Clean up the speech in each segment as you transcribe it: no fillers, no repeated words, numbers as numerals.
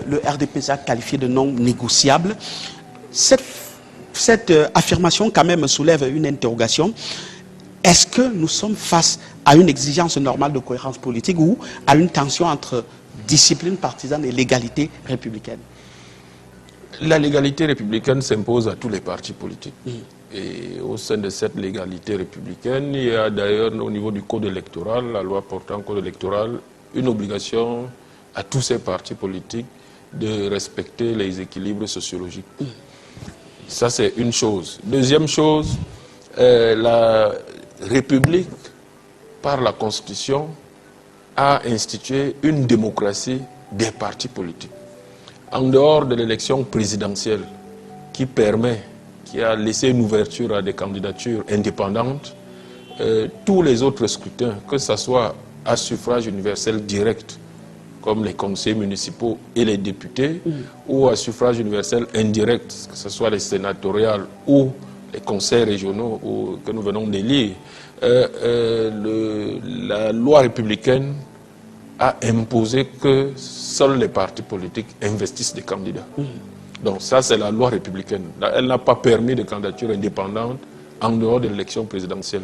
le RDPC a qualifié de non négociable. Cette affirmation quand même soulève une interrogation. Est-ce que nous sommes face à une exigence normale de cohérence politique ou à une tension entre discipline partisane et légalité républicaine? La légalité républicaine s'impose à tous les partis politiques. Et au sein de cette légalité républicaine, il y a d'ailleurs au niveau du code électoral, la loi portant code électoral, une obligation à tous ces partis politiques de respecter les équilibres sociologiques. Ça, c'est une chose. Deuxième chose, la République, par la Constitution, a institué une démocratie des partis politiques. En dehors de l'élection présidentielle qui a laissé une ouverture à des candidatures indépendantes, tous les autres scrutins, que ce soit à suffrage universel direct, comme les conseils municipaux et les députés, ou à suffrage universel indirect, que ce soit les sénatoriales ou les conseils régionaux que nous venons d'élire, la loi républicaine a imposé que seuls les partis politiques investissent des candidats. Donc ça, c'est la loi républicaine. Elle n'a pas permis de candidature indépendante en dehors de l'élection présidentielle.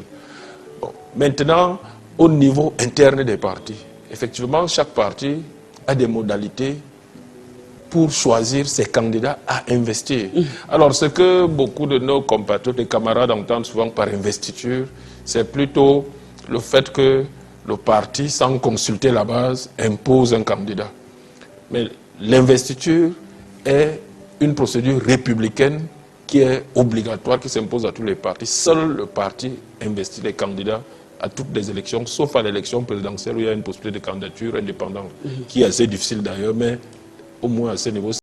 Bon. Maintenant, au niveau interne des partis, effectivement, chaque parti a des modalités pour choisir ses candidats à investir. Alors, ce que beaucoup de nos compatriotes et camarades entendent souvent par investiture, c'est plutôt le fait que le parti, sans consulter la base, impose un candidat. Mais l'investiture est une procédure républicaine qui est obligatoire, qui s'impose à tous les partis. Seul le parti investit les candidats à toutes les élections, sauf à l'élection présidentielle où il y a une possibilité de candidature indépendante, qui est assez difficile d'ailleurs, mais au moins à ce niveau.